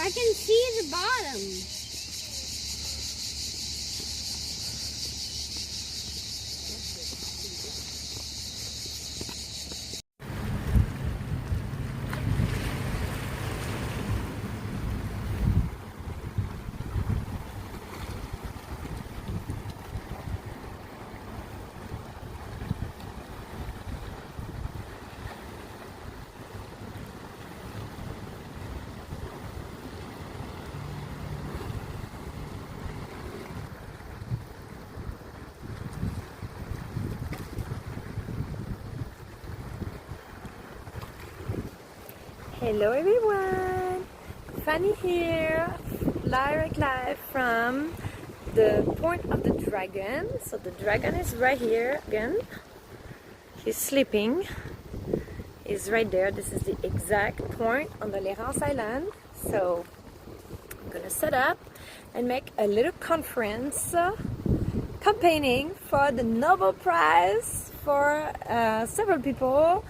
I can see the bottom. Hello everyone, Fanny here, direct live from the Point of the Dragon. So the dragon is right here again. He's sleeping. He's right there. This is the exact point on the Lérins island. So I'm gonna set up and make a little conference campaigning for the Nobel Prize for several people.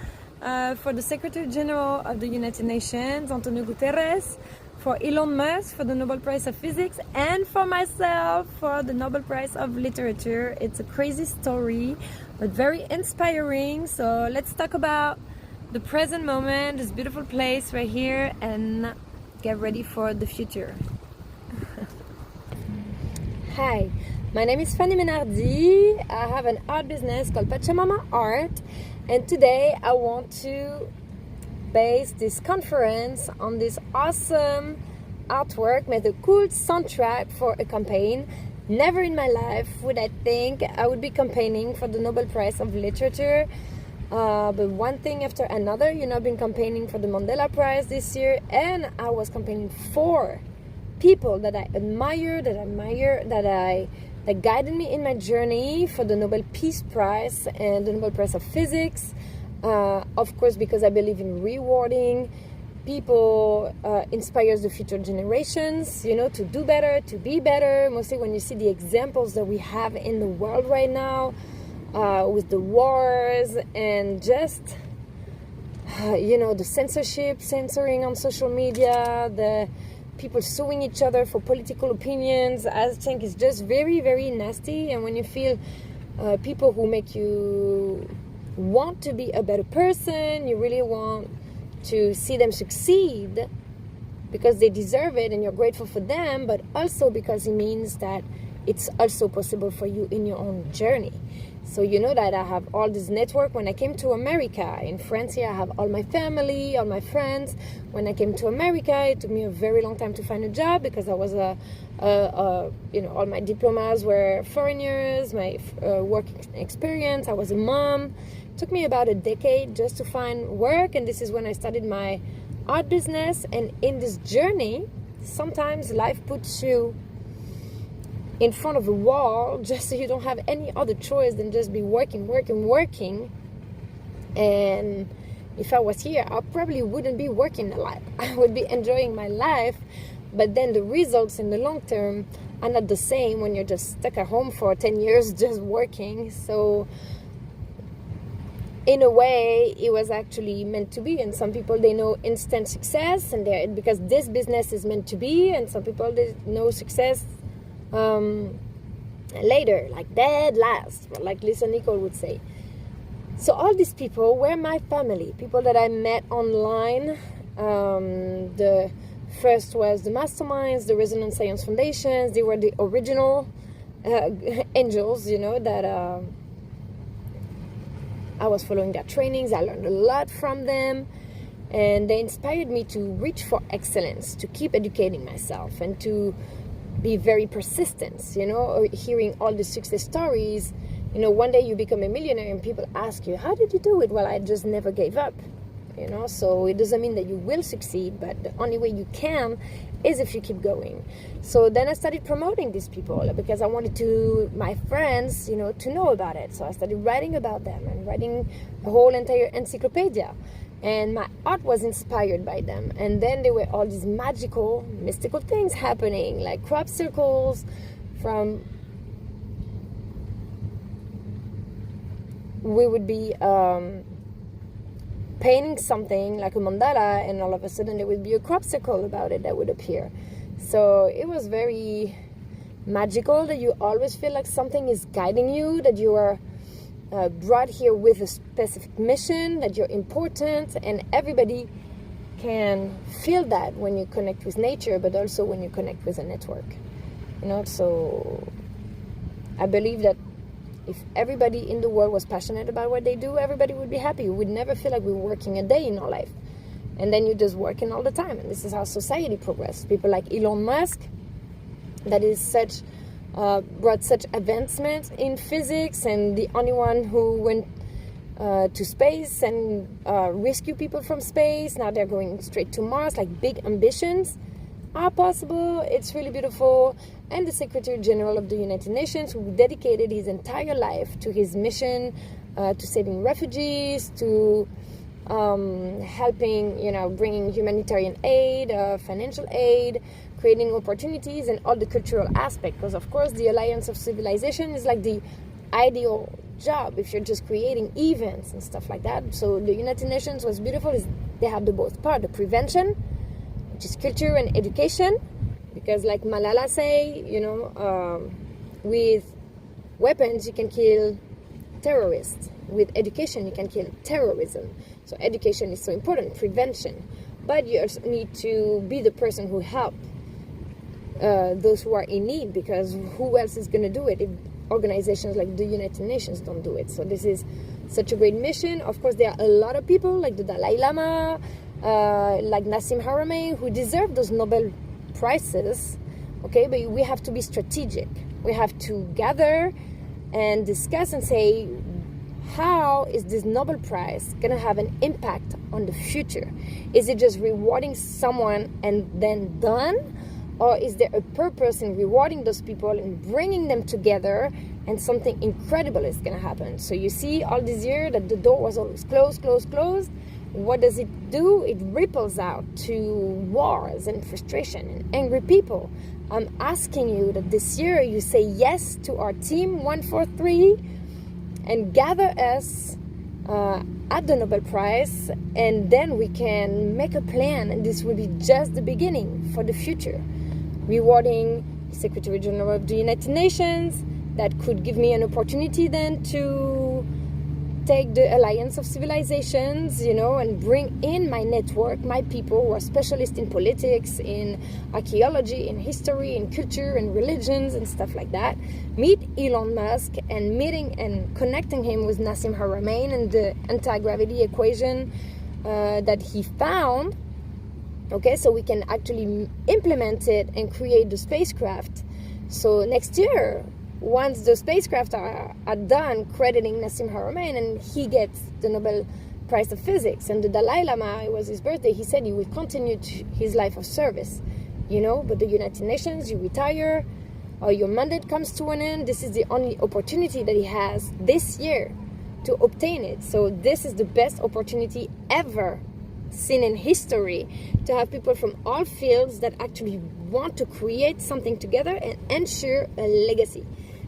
For the Secretary General of the United Nations, Antonio Guterres, for Elon Musk for the Nobel Prize of Physics, and for myself for the Nobel Prize of Literature. It's a crazy story, but very inspiring. So let's talk about the present moment, this beautiful place right here, and get ready for the future. Hi, my name is Fanny Menardi. I have an art business called Pachamama Art. And today I want to base this conference on this awesome artwork, made a cool soundtrack for a campaign. Never in my life would I think I would be campaigning for the Nobel Prize of Literature. But one thing after another, I've been campaigning for the Mandela Prize this year, and I was campaigning for people that I admire, that guided me in my journey, for the Nobel Peace Prize and the Nobel Prize of Physics. Of course, because I believe in rewarding people, inspires the future generations, to do better, to be better. Mostly when you see the examples that we have in the world right now, with the wars and just, the censoring on social media, the people suing each other for political opinions. I think it's just very, very nasty. And when you feel people who make you want to be a better person, you really want to see them succeed because they deserve it and you're grateful for them, but also because it means that it's also possible for you in your own journey. So you know that I have all this network. When I came to America, in France here, I have all my family, all my friends. When I came to America, it took me a very long time to find a job because I was all my diplomas were foreigners, my work experience. I was a mom. It took me about a decade just to find work, and this is when I started my art business. And in this journey, sometimes life puts you in front of a wall just so you don't have any other choice than just be working. And if I was here, I probably wouldn't be working a lot. I would be enjoying my life, but then the results in the long term are not the same when you're just stuck at home for 10 years just working. So in a way, it was actually meant to be. And some people, they know instant success, and because this business is meant to be, and some people, they know success later, like dead last, like Lisa Nicole would say. So all these people were my family, people that I met online. The first was the masterminds, the Resonance Science Foundations. They were the original angels, that I was following their trainings. I learned a lot from them, and they inspired me to reach for excellence, to keep educating myself, and to be very persistent, hearing all the success stories. One day you become a millionaire and people ask you, how did you do it? Well, I just never gave up, so it doesn't mean that you will succeed, but the only way you can is if you keep going. So then I started promoting these people because I wanted my friends, to know about it. So I started writing about them and writing a whole entire encyclopedia. And my art was inspired by them. And then there were all these magical, mystical things happening, like crop circles we would be painting something like a mandala, and all of a sudden there would be a crop circle about it that would appear. So it was very magical, that you always feel like something is guiding you, that you are brought here with a specific mission, that you're important, and everybody can feel that when you connect with nature, but also when you connect with a network. So I believe that if everybody in the world was passionate about what they do, everybody would be happy. We would never feel like we were working a day in our life. And then you're just working all the time. And this is how society progressed. People like Elon Musk, that is brought such advancement in physics, and the only one who went to space and rescue people from space. Now they're going straight to Mars. Like, big ambitions are possible. It's really beautiful. And the Secretary General of the United Nations, who dedicated his entire life to his mission, to saving refugees, to helping, bringing humanitarian aid, financial aid, creating opportunities, and all the cultural aspect. Because of course the Alliance of Civilization is like the ideal job if you're just creating events and stuff like that. So the United Nations, what's beautiful is they have the both part, the prevention, which is culture and education, because like Malala say, with weapons you can kill terrorists, with education you can kill terrorism. So education is so important, prevention, but you also need to be the person who help those who are in need, because who else is going to do it if organizations like the United Nations don't do it? So this is such a great mission. Of course, there are a lot of people like the Dalai Lama, like Nassim Haramein, who deserve those Nobel Prizes, okay? But we have to be strategic. We have to gather and discuss and say, how is this Nobel Prize going to have an impact on the future? Is it just rewarding someone and then done? Or is there a purpose in rewarding those people and bringing them together, and something incredible is going to happen? So you see all this year that the door was always closed. What does it do? It ripples out to wars and frustration and angry people. I'm asking you that this year you say yes to our team 143 and gather us at the Nobel Prize, and then we can make a plan, and this will be just the beginning for the future. Rewarding the Secretary General of the United Nations, that could give me an opportunity then to take the Alliance of Civilizations, and bring in my network, my people who are specialists in politics, in archaeology, in history, in culture, and religions, and stuff like that. Meet Elon Musk, and meeting and connecting him with Nassim Haramein and the anti-gravity equation that he found. Okay, so we can actually implement it and create the spacecraft. So next year, once the spacecraft are done, crediting Nassim Haramein, and he gets the Nobel Prize of Physics. And the Dalai Lama, it was his birthday, he said he would continue his life of service, but the United Nations, you retire, or your mandate comes to an end. This is the only opportunity that he has this year to obtain it. So this is the best opportunity ever seen in history, to have people from all fields that actually want to create something together and ensure a legacy.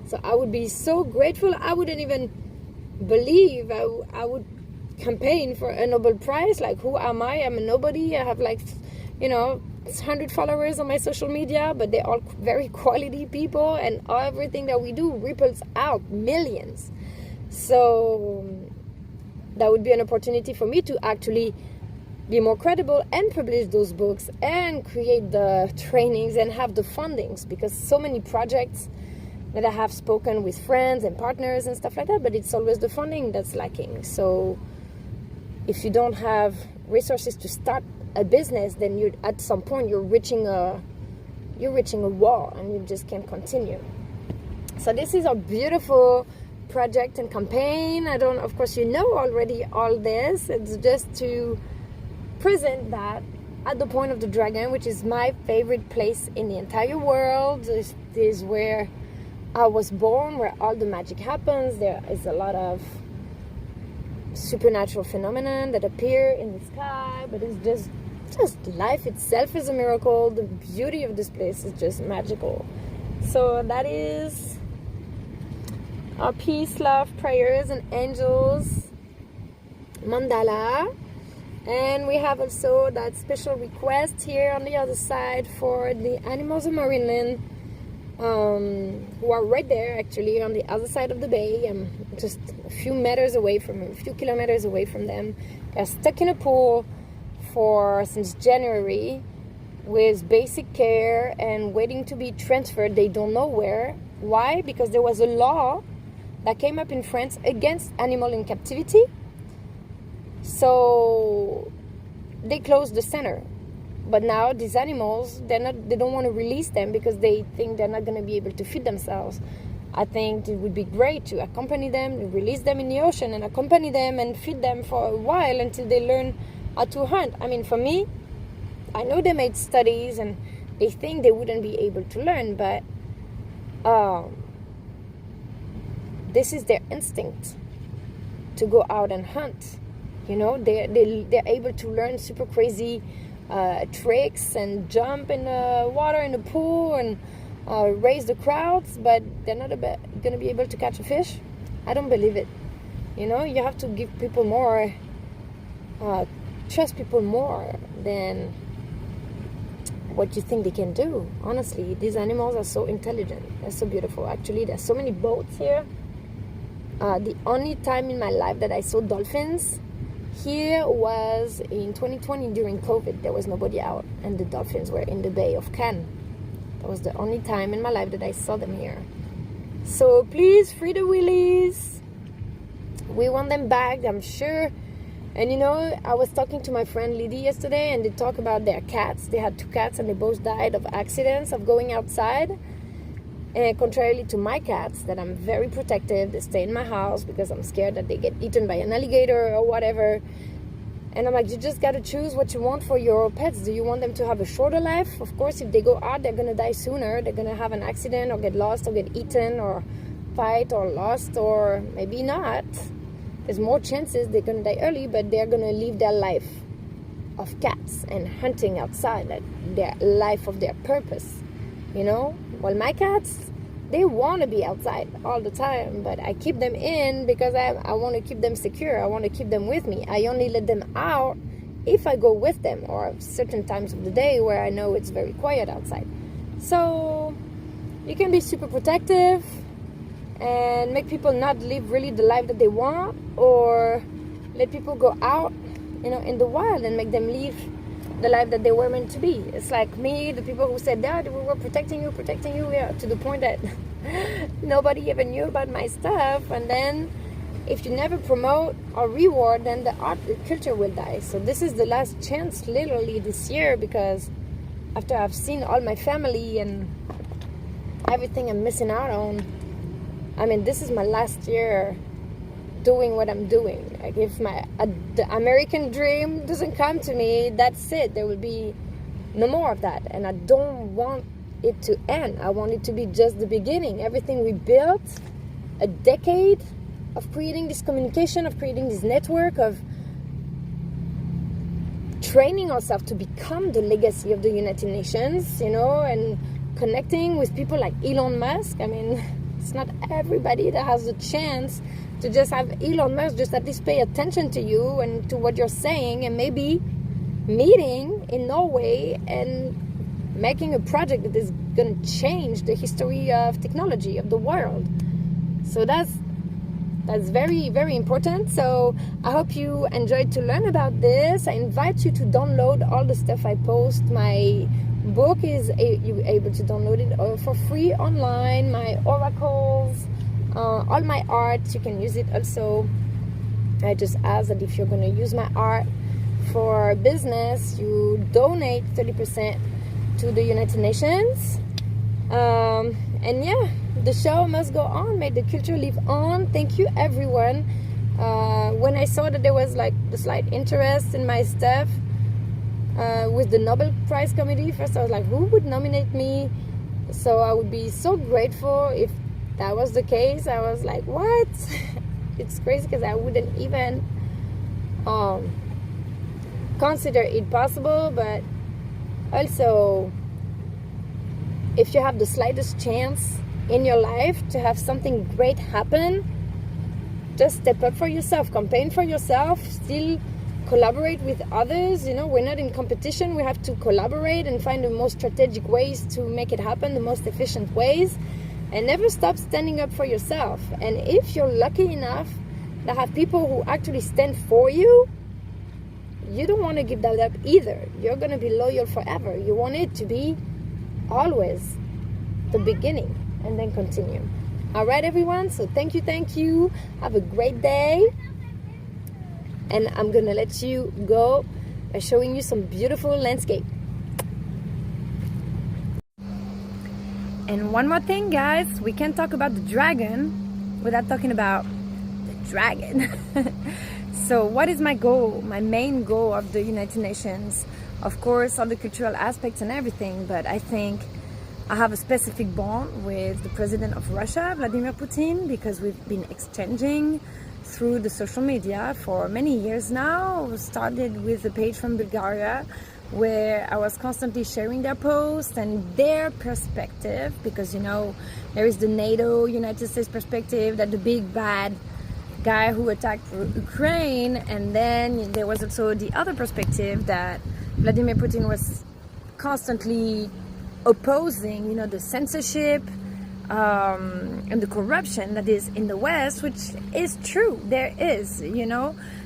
So I would be so grateful. I wouldn't even believe I would campaign for a Nobel Prize. Like, who am I? I'm a nobody. I have 100 followers on my social media, but they're all very quality people, and everything that we do ripples out millions. So that would be an opportunity for me to actually be more credible and publish those books and create the trainings and have the fundings, because so many projects that I have spoken with friends and partners and stuff like that, but it's always the funding that's lacking. So if you don't have resources to start a business, then at some point you're reaching a wall and you just can't continue. So this is a beautiful project and campaign. Of course you know already all this. It's just to present that at the Point of the Dragon, which is my favorite place in the entire world. This is where I was born, where all the magic happens. There is a lot of supernatural phenomenon that appear in the sky, but it's just life itself is a miracle. The beauty of this place is just magical. So that is our peace, love, prayers, and angels mandala. And we have also that special request here on the other side for the animals of Marineland, who are right there actually on the other side of the bay. I'm just a few kilometers away from them. They're stuck in a pool since January with basic care and waiting to be transferred. They don't know where. Why? Because there was a law that came up in France against animal in captivity. So they closed the center. But now these animals, they don't want to release them because they think they're not going to be able to feed themselves. I think it would be great to accompany them, release them in the ocean and accompany them and feed them for a while until they learn how to hunt. I mean, for me, I know they made studies and they think they wouldn't be able to learn, but this is their instinct to go out and hunt. You know, they're able to learn super crazy tricks and jump in the water in the pool and raise the crowds, but they're not going to be able to catch a fish. I don't believe it. You know, you have to give people more, trust people more than what you think they can do. Honestly, these animals are so intelligent. They're so beautiful. Actually, there's so many boats here. The only time in my life that I saw dolphins here was in 2020 during COVID. There was nobody out and the dolphins were in the Bay of Cannes. That was the only time in my life that I saw them here. So please free the willies. We want them back, I'm sure. And you know, I was talking to my friend Lydie yesterday and they talk about their cats. They had 2 cats and they both died of accidents of going outside. And contrarily to my cats, that I'm very protective, they stay in my house because I'm scared that they get eaten by an alligator or whatever. And I'm like, you just got to choose what you want for your pets. Do you want them to have a shorter life? Of course, if they go out, they're going to die sooner. They're going to have an accident or get lost or get eaten or fight or lost or maybe not. There's more chances they're going to die early, but they're going to live their life of cats and hunting outside, their life of their purpose, you know? Well, my cats, they want to be outside all the time, but I keep them in because I want to keep them secure. I want to keep them with me. I only let them out if I go with them or certain times of the day where I know it's very quiet outside. So you can be super protective and make people not live really the life that they want, or let people go out, you know, in the wild and make them live the life that they were meant to be. It's like me, the people who said that we were protecting you, yeah, to the point that nobody even knew about my stuff. And then if you never promote or reward, then the culture will die. So this is the last chance literally this year, because after I've seen all my family and everything I'm missing out on, I mean, this is my last year doing what I'm doing. Like, if the American dream doesn't come to me, that's it. There will be no more of that. And I don't want it to end. I want it to be just the beginning. Everything we built, a decade of creating this communication, of creating this network, of training ourselves to become the legacy of the United Nations, you know, and connecting with people like Elon Musk. I mean, it's not everybody that has the chance to just have Elon Musk just at least pay attention to you and to what you're saying, and maybe meeting in Norway and making a project that is going to change the history of technology of the world. So that's very, very important. So I hope you enjoyed to learn about this. I invite you to download all the stuff I post. My book is you're able to download it for free online. My oracles, all my art, you can use it also. I just ask that if you're going to use my art for business, you donate 30% to the United Nations. And yeah, the show must go on. May the culture live on. Thank you, everyone. When I saw that there was like the slight interest in my stuff with the Nobel Prize Committee, first I was like, who would nominate me? So I would be so grateful if that was the case. I was like, what? It's crazy because I wouldn't even consider it possible. But also, if you have the slightest chance in your life to have something great happen, just step up for yourself, campaign for yourself, still collaborate with others. We're not in competition. We have to collaborate and find the most strategic ways to make it happen, the most efficient ways, and never stop standing up for yourself. And if you're lucky enough to have people who actually stand for you, you don't want to give that up either. You're going to be loyal forever. You want it to be always the beginning and then continue. All right, everyone. So thank you. Have a great day. And I'm going to let you go by showing you some beautiful landscape. And one more thing, guys. We can't talk about the dragon without talking about the dragon. So what is my goal? My main goal of the United Nations? Of course, all the cultural aspects and everything, but I think I have a specific bond with the president of Russia, Vladimir Putin, because we've been exchanging through the social media for many years now. We started with a page from Bulgaria where I was constantly sharing their posts and their perspective, because there is the NATO, United States perspective, that the big bad guy who attacked Ukraine, and then there was also the other perspective that Vladimir Putin was constantly opposing, the censorship and the corruption that is in the West, which is true, there is,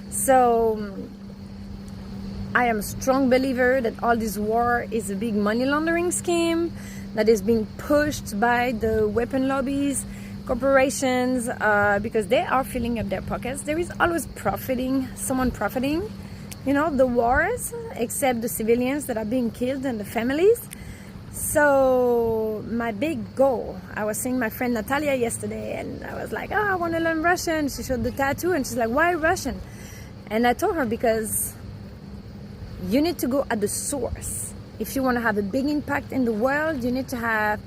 so I am a strong believer that all this war is a big money laundering scheme that is being pushed by the weapon lobbies, corporations, because they are filling up their pockets. There is always someone profiting, the wars, except the civilians that are being killed and the families. So my big goal, I was seeing my friend Natalia yesterday, and I was like, I want to learn Russian. She showed the tattoo, and she's like, why Russian? And I told her, because you need to go at the source. If you want to have a big impact in the world, you need to have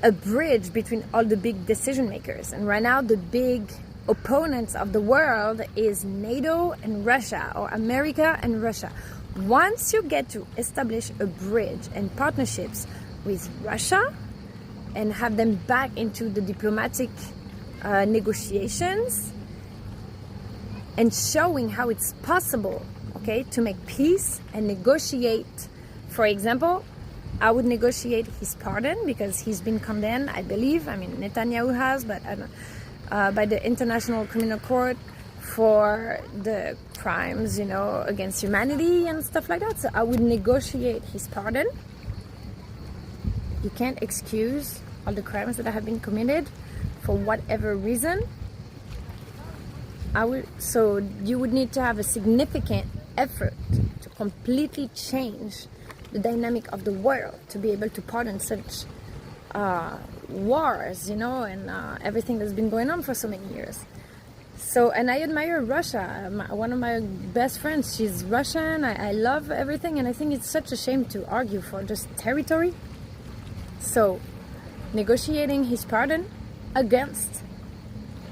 a bridge between all the big decision makers. And right now the big opponents of the world is NATO and Russia, or America and Russia. Once you get to establish a bridge and partnerships with Russia and have them back into the diplomatic negotiations and showing how it's possible, to make peace and negotiate. For example, I would negotiate his pardon, because he's been condemned, I believe, Netanyahu has, but I don't, by the International Criminal Court for the crimes, against humanity and stuff like that. So I would negotiate his pardon. You can't excuse all the crimes that have been committed for whatever reason. So you would need to have a significant effort to completely change the dynamic of the world to be able to pardon such wars, and everything that's been going on for so many years. So, and I admire Russia. One of my best friends, she's Russian. I love everything, and I think it's such a shame to argue for just territory. So, negotiating his pardon against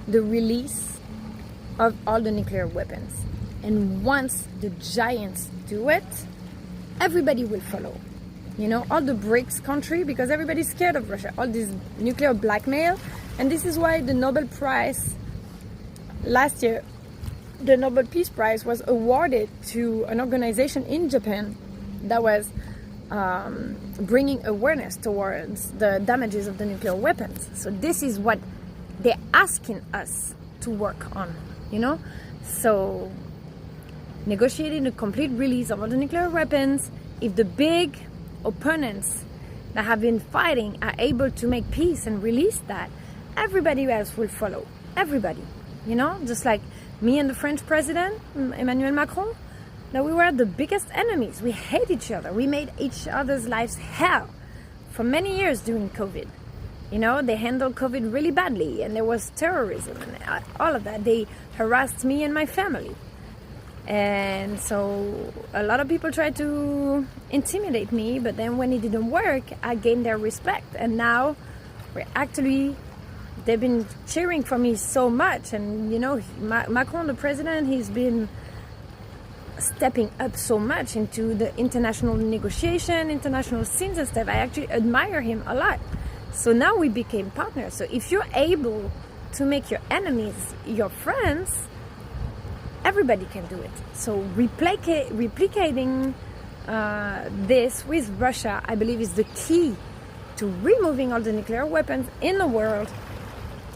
the release of all the nuclear weapons. And once the giants do it, everybody will follow. All the BRICS country, because everybody's scared of Russia, all this nuclear blackmail. And this is why the Nobel Prize, last year, the Nobel Peace Prize was awarded to an organization in Japan that was bringing awareness towards the damages of the nuclear weapons. So this is what they're asking us to work on, So negotiating the complete release of all the nuclear weapons. If the big opponents that have been fighting are able to make peace and release that, everybody else will follow. Everybody, just like me and the French president, Emmanuel Macron, that we were the biggest enemies. We hate each other. We made each other's lives hell for many years during COVID. They handled COVID really badly, and there was terrorism and all of that. They harassed me and my family. And so a lot of people tried to intimidate me, but then when it didn't work, I gained their respect. And now they've been cheering for me so much. And Macron, the president, he's been stepping up so much into the international negotiation, international scenes and stuff. I actually admire him a lot. So now we became partners. So if you're able to make your enemies your friends, everybody can do it. So replicating this with Russia, I believe, is the key to removing all the nuclear weapons in the world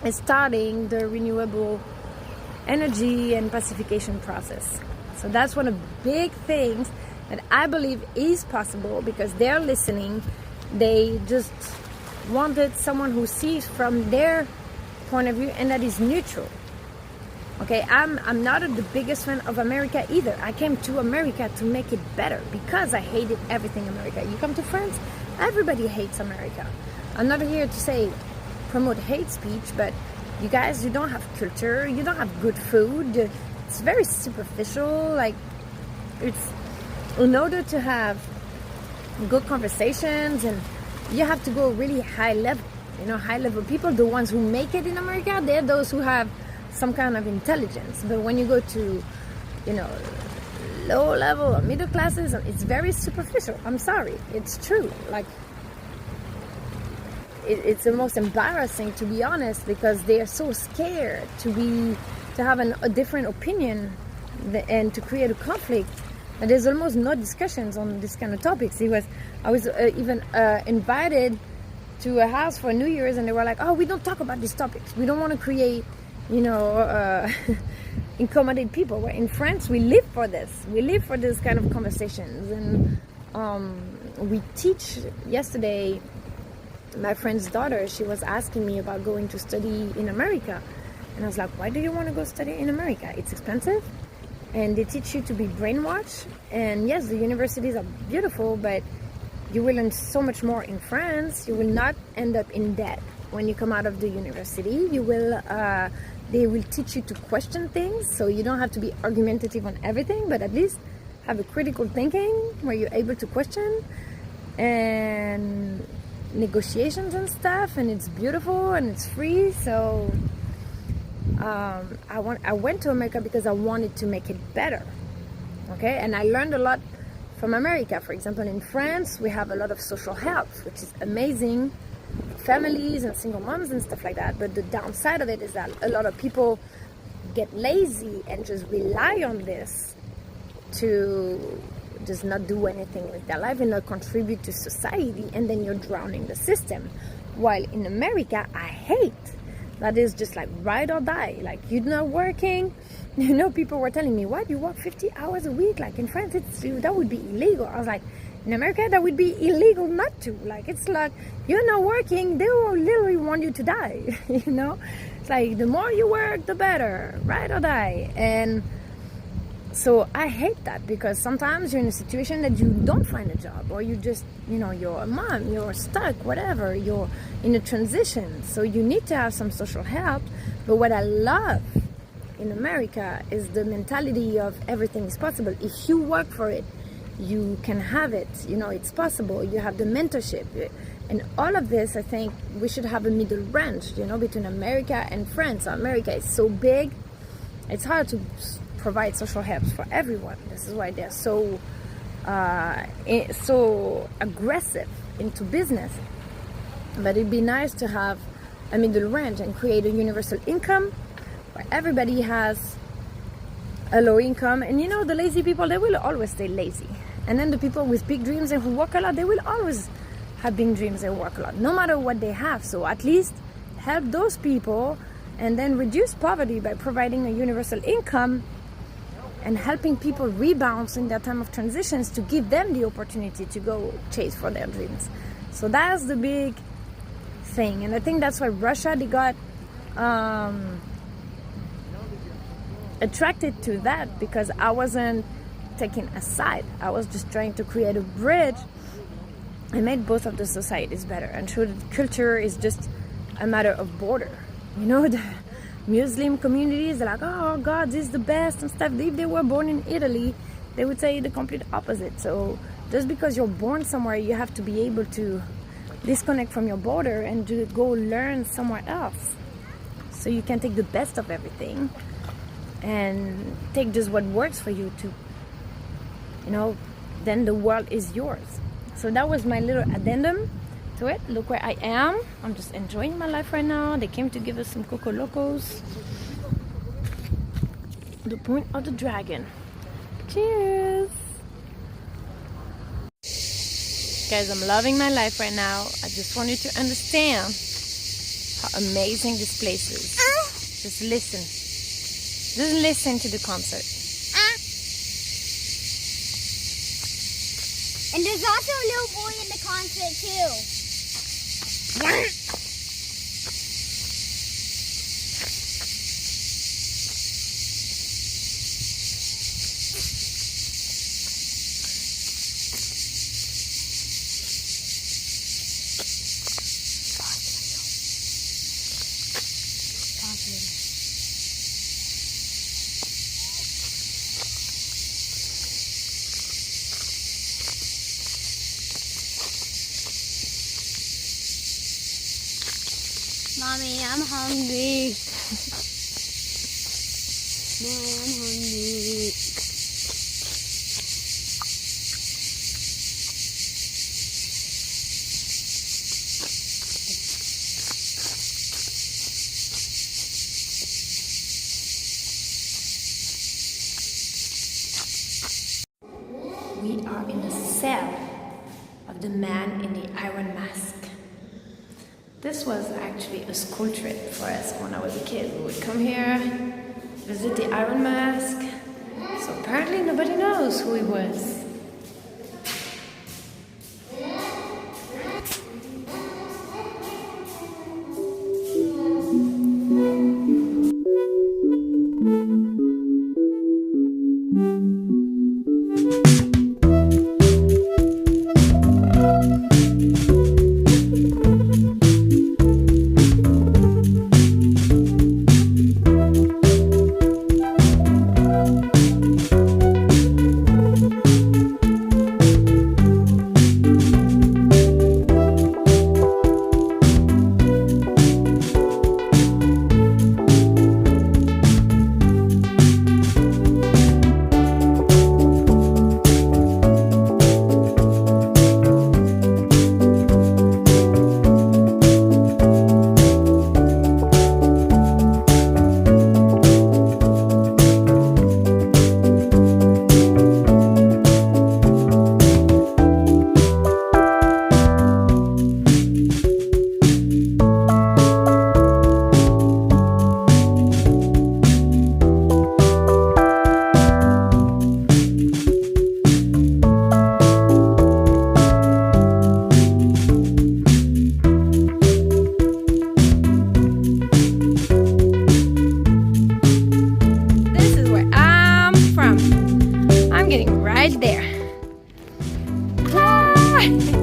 and starting the renewable energy and pacification process. So that's one of the big things that I believe is possible, because they're listening. They just wanted someone who sees from their point of view and that is neutral. Okay, I'm not the biggest fan of America either. I came to America to make it better because I hated everything America. You come to France, everybody hates America. I'm not here to say promote hate speech, but you guys, you don't have culture, you don't have good food. It's very superficial. Like, it's in order to have good conversations, and you have to go really high level. You know, high level people, the ones who make it in America, they're those who have some kind of intelligence. But when you go to, you know, low level or middle classes, it's very superficial. I'm sorry, it's true. Like, it's the most embarrassing, to be honest, because they are so scared to have a different opinion and to create a conflict. And there's almost no discussions on this kind of topics. I was even invited to a house for New Year's, and they were like, "Oh, we don't talk about these topics. We don't want to create, you know, incommodate people." Well, in France, we live for this. We live for this kind of conversations, and we teach. Yesterday, my friend's daughter, she was asking me about going to study in America, and I was like, "Why do you want to go study in America? It's expensive, and they teach you to be brainwashed. And yes, the universities are beautiful, but you will learn so much more in France. You will not end up in debt when you come out of the university. You will, they will teach you to question things, so you don't have to be argumentative on everything, but at least have a critical thinking where you're able to question and negotiations and stuff, and it's beautiful and it's free." So I went to America because I wanted to make it better. Okay, and I learned a lot from America. For example, in France, we have a lot of social help, which is amazing, families and single moms and stuff like that. But the downside of it is that a lot of people get lazy and just rely on this to just not do anything with their life and not contribute to society, and then you're drowning the system. While in America, I hate that is just like ride or die. Like, you're not working. You know, people were telling me, "What, you work 50 hours a week? Like in France, that would be illegal." I was like, in America, that would be illegal not to. Like, it's like, you're not working, they will literally want you to die. You know, it's like, the more you work, the better, ride or die. And so I hate that, because sometimes you're in a situation that you don't find a job, or you just, you know, you're a mom, you're stuck, whatever, you're in a transition. So you need to have some social help. But what I love in America is the mentality of everything is possible. If you work for it, you can have it. You know, it's possible. You have the mentorship. And all of this, I think we should have a middle range, you know, between America and France. America is so big, it's hard to provide social help for everyone. This is why they're so aggressive into business. But it'd be nice to have a middle range and create a universal income where everybody has a low income. And you know, the lazy people, they will always stay lazy. And then the people with big dreams and who work a lot, they will always have big dreams and work a lot, no matter what they have. So at least help those people, and then reduce poverty by providing a universal income and helping people rebound in their time of transitions, to give them the opportunity to go chase for their dreams. So that's the big thing. And I think that's why Russia, they got attracted to that, because I wasn't taking a side. I was just trying to create a bridge and make both of the societies better, and show that culture is just a matter of border. You know, the Muslim communities, they're like, "Oh God, this is the best" and stuff. If they were born in Italy, they would say the complete opposite. So just because you're born somewhere, you have to be able to disconnect from your border and to go learn somewhere else, so you can take the best of everything and take just what works for you to, you know, then the world is yours. So that was my little addendum to it. Look where I am. I'm just enjoying my life right now. They came to give us some Coco Locos. the point of the dragon. Cheers! Guys, I'm loving my life right now. I just want you to understand how amazing this place is. Just listen. Just listen to the concert. And there's also a little boy in the concert too. Mommy, I'm hungry. Mommy, I'm hungry. We are in the cell of the man in the iron mask. This was actually a school trip for us when I was a kid. We would come here, visit the Iron Mask. So apparently nobody knows who he was. Right there. Ah!